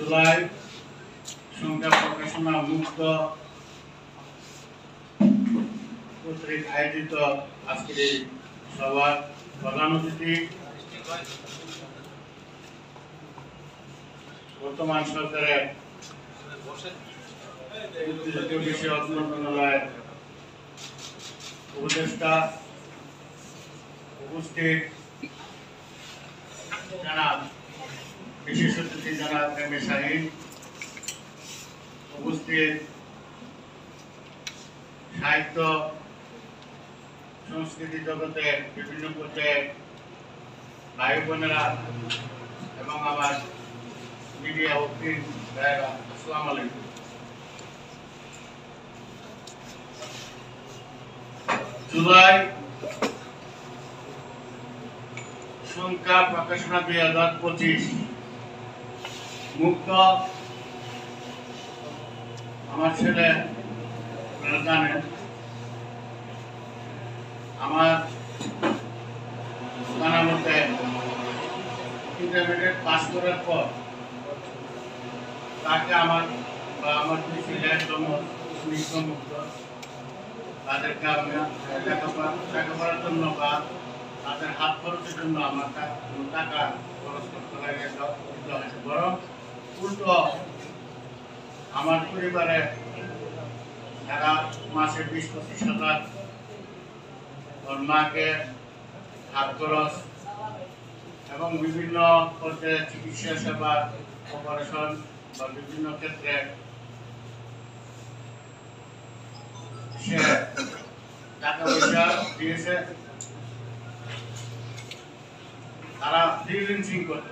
জুলাই সংখ্যা প্রকাশনা মুক্ত কর্তৃক আয়োজিত আজকের এই সভার প্রধান অতিথি বর্তমান সরকারের জাতীয় বিষয়ক মন্ত্রণালয়ের উপদেষ্টা উপস্থিত জনাব বিশেষ অতিথি জনাব এম এ শাহীন, উপস্থিত সাহিত্য সংস্কৃতি জগতের বিভিন্ন পর্যায়ের ভাই বোনেরা এবং আমার মিডিয়া ও প্রিন্ট ভাইয়েরা, আসসালামু আলাইকুম। জুলাই সংখ্যা প্রকাশনা 2025 মুক্ত। আমার ছেলে আপনারা জানেন, আমার জানার মধ্যে ইন্টারমিডিয়েট পাস করার পর তাকে আমার বা আমার দুই ছেলের জন্য মুক্ত, তাদেরকে আমি লেখাপড়ার জন্য বা তাদের হাত খরচের জন্য আমার টাকা খরচ করতে লাগে, বরং উল্টো আমার পরিবারে যারা মাসে 20-25 হাজার ওর মাকে হাত খরচ এবং বিভিন্ন পর্যায়ে চিকিৎসা সেবা, অপারেশন বা বিভিন্ন ক্ষেত্রে সে টাকা পয়সা দিয়েছে। তারা ফ্রিল্যান্সিং করত,